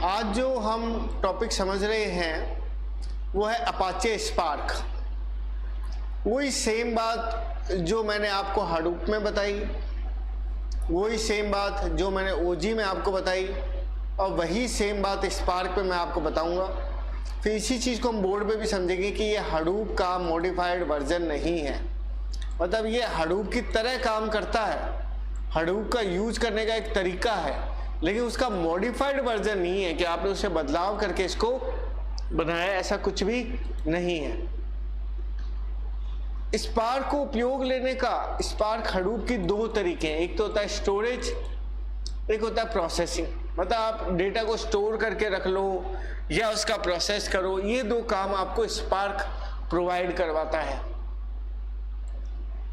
आज जो हम टॉपिक समझ रहे हैं वो है अपाचे स्पार्क। वही सेम बात जो मैंने आपको हडूप में बताई, वही सेम बात जो मैंने ओजी में आपको बताई, और वही सेम बात स्पार्क पे मैं आपको बताऊंगा। फिर इसी चीज़ को हम बोर्ड पे भी समझेंगे कि ये हडूप का मॉडिफाइड वर्जन नहीं है, मतलब ये हडूप की तरह काम करता है, हडूप का यूज करने का एक तरीका है, लेकिन उसका मॉडिफाइड वर्जन नहीं है कि आपने उसे बदलाव करके इसको बनाया, ऐसा कुछ भी नहीं है। स्पार्क को उपयोग लेने का स्पार्क हडूप की दो तरीके हैं, एक तो होता है स्टोरेज, एक होता है प्रोसेसिंग। मतलब आप डेटा को स्टोर करके रख लो या उसका प्रोसेस करो, ये दो काम आपको स्पार्क प्रोवाइड करवाता है।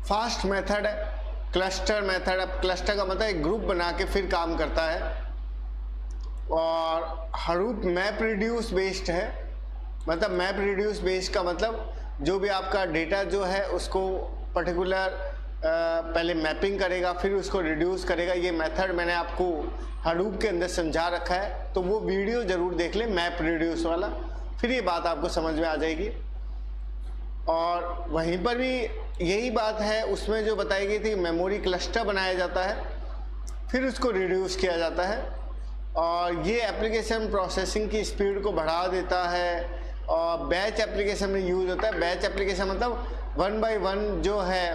फास्ट मेथड है क्लस्टर मेथड। अब क्लस्टर का मतलब एक ग्रुप बना के फिर काम करता है, और हडूप मैप रिड्यूस बेस्ड है। मतलब मैप रिड्यूस बेस्ड का मतलब जो भी आपका डेटा जो है उसको पर्टिकुलर पहले मैपिंग करेगा, फिर उसको रिड्यूस करेगा। ये मेथड मैंने आपको हडूप के अंदर समझा रखा है, तो वो वीडियो जरूर देख लें मैप रिड्यूस वाला, फिर ये बात आपको समझ में आ जाएगी। और वहीं पर भी यही बात है, उसमें जो बताई गई थी मेमोरी क्लस्टर बनाया जाता है, फिर उसको रिड्यूस किया जाता है, और ये एप्लीकेशन प्रोसेसिंग की स्पीड को बढ़ा देता है। और बैच एप्लीकेशन में यूज होता है। बैच एप्लीकेशन मतलब 1 by 1 जो है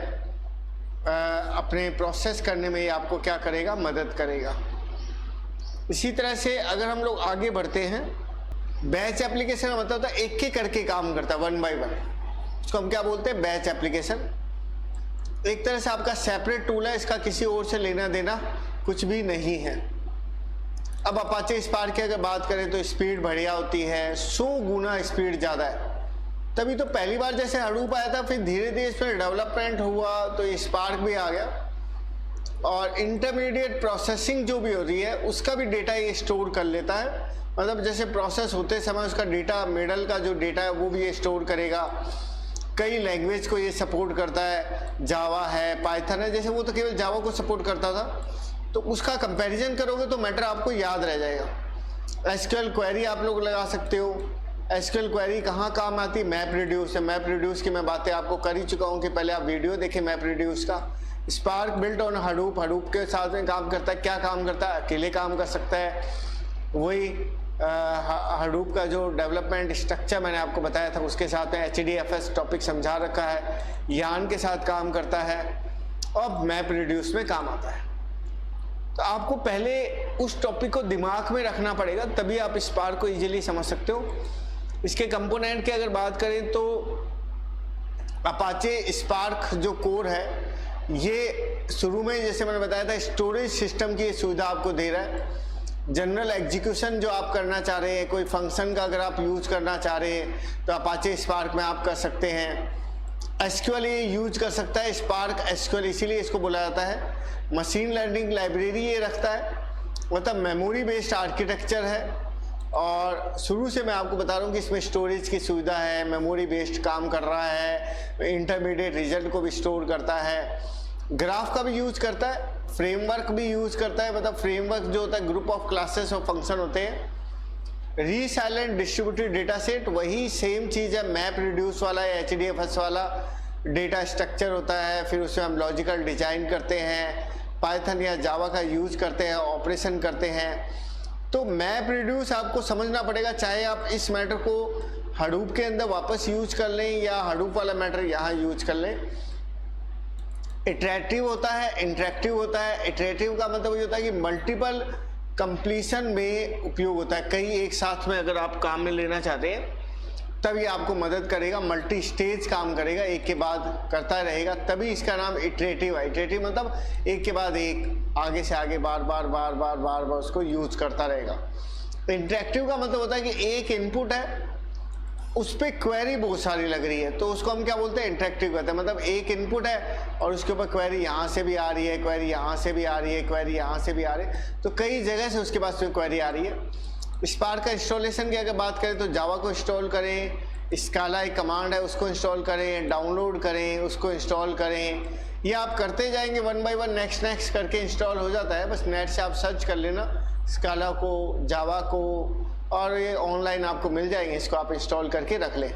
अपने प्रोसेस करने में ये आपको क्या करेगा, मदद करेगा। इसी तरह से अगर हम लोग आगे बढ़ते हैं, बैच एप्लीकेशन का मतलब होता है एक एक करके काम करता है, 1 by 1, उसको हम क्या बोलते हैं, बैच एप्लीकेशन। एक तरह से आपका सेपरेट टूल है, इसका किसी और से लेना देना कुछ भी नहीं है। अब अपाचे स्पार्क की अगर बात करें तो स्पीड बढ़िया होती है, 100 गुना स्पीड ज़्यादा है। तभी तो पहली बार जैसे हडूप आया था, फिर धीरे धीरे इसमें डेवलपमेंट हुआ तो ये स्पार्क भी आ गया, और इंटरमीडिएट प्रोसेसिंग जो भी हो रही है उसका भी डेटा ये स्टोर कर लेता है। मतलब जैसे प्रोसेस होते समय उसका डेटा, मिडल का जो डेटा है वो भी ये स्टोर करेगा। कई लैंग्वेज को ये सपोर्ट करता है, जावा है, पाइथन है। जैसे वो तो केवल जावा को सपोर्ट करता था, तो उसका कंपैरिजन करोगे तो मैटर आपको याद रह जाएगा। एसक्यूएल क्वेरी आप लोग लगा सकते हो। एसक्यूएल क्वेरी कहाँ काम आती है, मैप रिड्यूस है। मैप रिड्यूस की मैं बातें आपको कर ही चुका हूँ कि पहले आप वीडियो देखें मैप रिड्यूस का। Spark built on Hadoop, Hadoop के साथ में काम करता है। क्या काम करता है, अकेले काम कर सकता है। वही हडूप का जो डेवलपमेंट स्ट्रक्चर मैंने आपको बताया था, उसके साथ में HDFS टॉपिक समझा रखा है, यान के साथ काम करता है, और मैप रिड्यूस में काम आता है। तो आपको पहले उस टॉपिक को दिमाग में रखना पड़ेगा, तभी आप स्पार्क को इजीली समझ सकते हो। इसके कंपोनेंट की अगर बात करें तो अपाचे स्पार्क जो कोर है, ये शुरू में जैसे मैंने बताया था स्टोरेज सिस्टम की सुविधा आपको दे रहा है। जनरल एग्जीक्यूशन जो आप करना चाह रहे हैं, कोई फंक्शन का अगर आप यूज करना चाह रहे हैं तो अपाचे स्पार्क में आप कर सकते हैं। एसक्यूएल ये यूज कर सकता है, स्पार्क एसक्यूएल इसीलिए इसको बोला जाता है। मशीन लर्निंग लाइब्रेरी ये रखता है, मतलब मेमोरी बेस्ड आर्किटेक्चर है। और शुरू से मैं आपको बता रहा हूँ कि इसमें स्टोरेज की सुविधा है, मेमोरी बेस्ड काम कर रहा है, इंटरमीडिएट रिजल्ट को भी स्टोर करता है, ग्राफ का भी यूज करता है, फ्रेमवर्क भी यूज करता है। मतलब फ्रेमवर्क जो होता है ग्रुप ऑफ क्लासेस और फंक्शन होते हैं। रीसाइलेंट डिस्ट्रीब्यूटेड डेटा सेट, वही सेम चीज़ है, मैप रिड्यूस वाला या HDFS वाला डेटा स्ट्रक्चर होता है। फिर उसमें हम लॉजिकल डिजाइन करते हैं, पाइथन या जावा का यूज करते हैं, ऑपरेशन करते हैं। तो मैप रिड्यूस आपको समझना पड़ेगा, चाहे आप इस मैटर को हडूप के अंदर वापस यूज कर लें या हडूप वाला मैटर यहाँ यूज कर लें। इटरेटिव होता है, इंटरेक्टिव होता है। इटरेटिव का मतलब ये होता है कि मल्टीपल कंप्लीशन में उपयोग होता है, कई एक साथ में अगर आप काम में लेना चाहते हैं तब ये आपको मदद करेगा। मल्टी स्टेज काम करेगा, एक के बाद करता रहेगा, तभी इसका नाम इटरेटिव है। इटरेटिव मतलब एक के बाद एक, आगे से आगे बार बार बार बार बार बार उसको यूज करता रहेगा। इंटरेक्टिव का मतलब होता है कि एक इनपुट है, उस पर क्वेरी बहुत सारी लग रही है, तो उसको हम क्या बोलते हैं, इंटरेक्टिव कहते हैं। मतलब एक इनपुट है और उसके ऊपर क्वेरी यहाँ से भी आ रही है, क्वेरी यहाँ से भी आ रही है, क्वेरी यहाँ से भी आ रही है, तो कई जगह से उसके पास क्वेरी आ रही है। स्पार्क का इंस्टॉलेशन की अगर बात करें तो जावा को इंस्टॉल करें, स्काला एक कमांड है उसको इंस्टॉल करें, डाउनलोड करें, उसको इंस्टॉल करें। ये आप करते जाएंगे 1 by 1, नेक्स्ट करके इंस्टॉल हो जाता है। बस नेट से आप सर्च कर लेना, स्काला को, जावा को, और ये ऑनलाइन आपको मिल जाएंगे, इसको आप इंस्टॉल करके रख लें।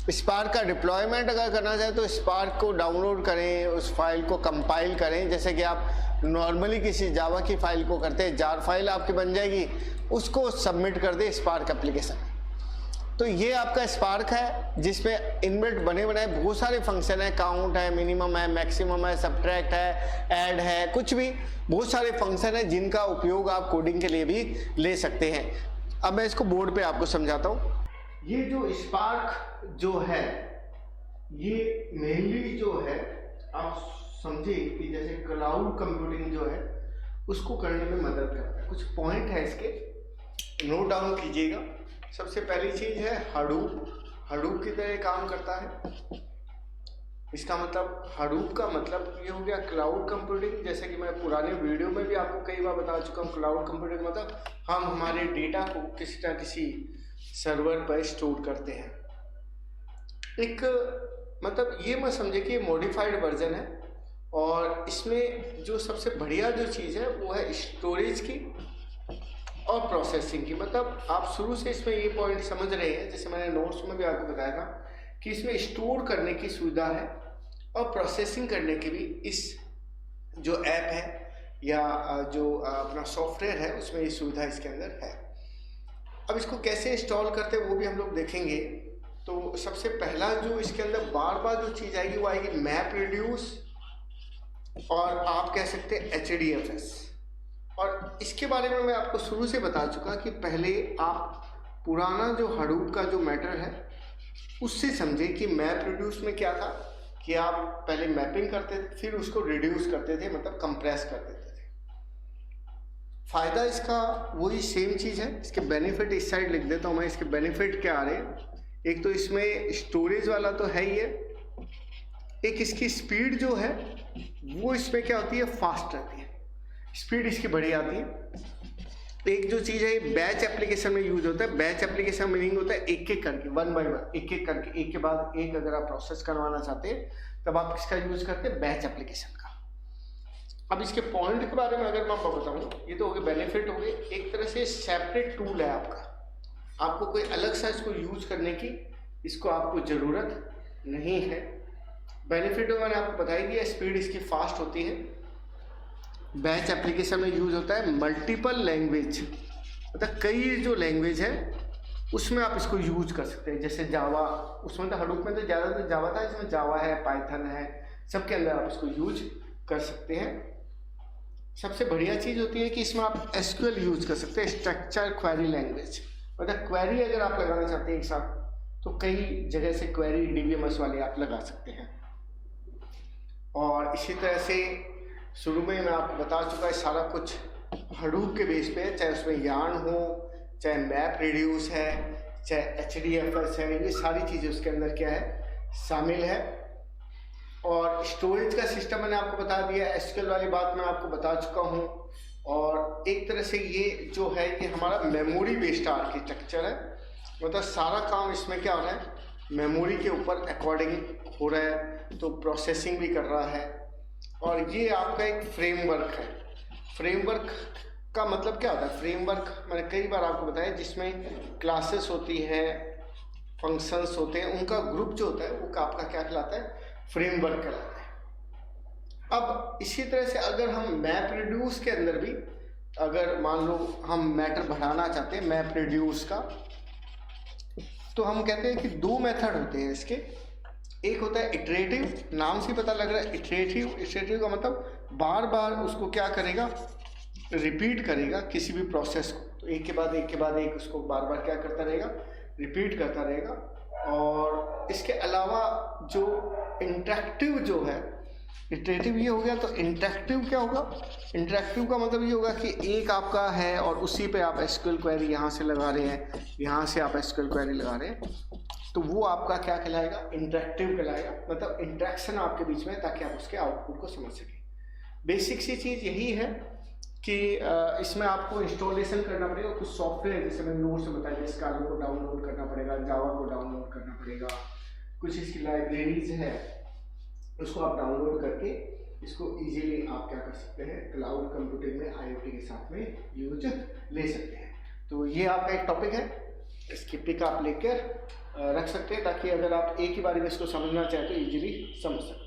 स्पार्क का डिप्लॉयमेंट अगर करना चाहें तो स्पार्क को डाउनलोड करें, उस फाइल को कंपाइल करें, जैसे कि आप नॉर्मली किसी जावा की फाइल को करते हैं, जार फाइल आपकी बन जाएगी, उसको सबमिट कर दें स्पार्क एप्लीकेशन। तो ये आपका स्पार्क है जिसमें इनबिल्ट बने बनाए बहुत सारे फंक्शन है, काउंट है, मिनिमम है, मैक्सिमम है, सबट्रैक्ट है, ऐड है, कुछ भी बहुत सारे फंक्शन है जिनका उपयोग आप कोडिंग के लिए भी ले सकते हैं। अब मैं इसको बोर्ड पे आपको समझाता हूँ। ये जो स्पार्क जो है ये मेनली जो है आप समझिए कि जैसे क्लाउड कंप्यूटिंग जो है उसको करने में मदद करता है। कुछ पॉइंट है इसके, नोट डाउन कीजिएगा। सबसे पहली चीज है हडूप की तरह काम करता है। इसका मतलब हडूप का मतलब ये हो गया क्लाउड कंप्यूटिंग। जैसे कि मैं पुराने वीडियो में भी आपको कई बार बता चुका हूँ, क्लाउड कंप्यूटिंग मतलब हम हमारे डेटा को किसी सर्वर पर स्टोर करते हैं। एक मतलब ये मत समझे कि मॉडिफाइड वर्जन है, और इसमें जो सबसे बढ़िया जो चीज़ है वो है स्टोरेज की और प्रोसेसिंग की। मतलब आप शुरू से इसमें ये पॉइंट समझ रहे हैं, जैसे मैंने नोट्स में भी आपको बताया था कि इसमें स्टोर करने की सुविधा है और प्रोसेसिंग करने की भी। इस जो ऐप है या जो अपना सॉफ्टवेयर है उसमें ये सुविधा इसके अंदर है। अब इसको कैसे इंस्टॉल करते हैं वो भी हम लोग देखेंगे। तो सबसे पहला जो इसके अंदर बार बार जो चीज़ आएगी वो आएगी मैप रिड्यूस, और आप कह सकते हैं HDFS। और इसके बारे में मैं आपको शुरू से बता चुका कि पहले आप पुराना जो हडूप का जो मैटर है उससे समझे कि मैप रिड्यूस में क्या था कि आप पहले मैपिंग करते थे, फिर उसको रिड्यूस करते थे, मतलब कंप्रेस कर देते थे। फायदा इसका वही सेम चीज़ है। इसके बेनिफिट इस साइड लिख देता हूँ मैं। इसके बेनिफिट क्या आ रहे हैं, एक तो इसमें स्टोरेज वाला तो है ही है, एक इसकी स्पीड जो है वो इसमें क्या होती है, फास्ट रहती है, स्पीड इसकी बढ़ी आती है। एक जो चीज़ है ये बैच एप्लीकेशन में यूज होता है। बैच एप्लीकेशन मीनिंग होता है एक एक करके, वन बाय वन, एक एक करके, एक के बाद एक अगर आप प्रोसेस करवाना चाहते हैं तब आप किसका यूज करते हैं, बैच एप्लीकेशन का। अब इसके पॉइंट के बारे में अगर मैं आपको बताऊँ, ये तो हो गए बेनिफिट हो गए। एक तरह से सेपरेट टूल है आपका, आपको कोई अलग सा इसको यूज करने की इसको आपको ज़रूरत नहीं है। बेनिफिट मैंने आपको बता ही दिया, स्पीड इसकी फास्ट होती है। बैच एप्लीकेशन में यूज होता है मल्टीपल लैंग्वेज, मतलब कई जो लैंग्वेज है उसमें आप इसको यूज कर सकते हैं। जैसे जावा, उसमें तो हडूप में तो ज़्यादातर जावा था, इसमें जावा है, पाइथन है, सबके अंदर आप इसको यूज कर सकते हैं। सबसे बढ़िया चीज़ होती है कि इसमें आप SQL यूज कर सकते हैं, स्ट्रक्चर क्वेरी लैंग्वेज। मतलब क्वेरी अगर आप लगाना चाहते हैं एक साथ तो कई जगह से क्वेरी DBMS वाली आप लगा सकते हैं। और इसी तरह से शुरू में मैं आपको बता चुका है सारा कुछ हडूप के बेस पे है, चाहे उसमें यार्न हो, चाहे मैप रिड्यूस है, चाहे HDFS है, ये सारी चीज़ें उसके अंदर क्या है, शामिल है। और स्टोरेज का सिस्टम मैंने आपको बता दिया, SQL वाली बात मैं आपको बता चुका हूँ। और एक तरह से ये जो है ये हमारा मेमोरी बेस्ड आर्किटेक्चर है, मतलब सारा काम इसमें क्या हो रहा है, मेमोरी के ऊपर अकॉर्डिंग हो रहा है, तो प्रोसेसिंग भी कर रहा है। और ये आपका एक फ्रेमवर्क है। फ्रेमवर्क का मतलब क्या होता है, फ्रेमवर्क मैंने कई बार आपको बताया, जिसमें क्लासेस होती है, फंक्शंस होते हैं, उनका ग्रुप जो होता है वो आपका क्या कहलाता है, फ्रेमवर्क कहलाता है। अब इसी तरह से अगर हम मैप रिड्यूस के अंदर भी अगर मान लो हम मैटर बढ़ाना चाहते हैं मैप रिड्यूस का, तो हम कहते हैं कि दो मेथड होते हैं इसके। एक होता है इटरेटिव, नाम से पता लग रहा है इटरेटिव का मतलब बार बार उसको क्या करेगा, रिपीट करेगा किसी भी प्रोसेस को, तो एक के बाद एक के बाद एक उसको बार बार क्या करता रहेगा, रिपीट करता रहेगा। और इसके अलावा जो इंटरेक्टिव जो है, इटरेटिव ये हो गया, तो इंटरेक्टिव क्या होगा, इंटरेक्टिव का मतलब ये होगा कि एक आपका है और उसी पे आप SQL क्वेरी यहाँ से लगा रहे हैं, यहाँ से आप SQL क्वेरी लगा रहे हैं, तो वो आपका क्या कहलाएगा, इंटरेक्टिव कहलाएगा। मतलब इंटरेक्शन आपके बीच में, ताकि आप उसके आउटपुट को समझ सकें। बेसिक सी चीज़ यही है कि इसमें आपको इंस्टॉलेशन करना पड़ेगा कुछ सॉफ्टवेयर, जैसे मैंने नोट से बताया, स्काला को डाउनलोड करना पड़ेगा, जावा को डाउनलोड करना पड़ेगा, कुछ इसकी लाइब्रेरीज है उसको आप डाउनलोड करके इसको इजीली आप क्या कर सकते हैं, क्लाउड कंप्यूटिंग में IoT के साथ में यूज ले सकते हैं। तो ये आपका एक टॉपिक है, इसकी पिक आप लेकर रख सकते हैं ताकि अगर आप एक ही बार में इसको समझना चाहें तो इजीली समझ सकते हैं।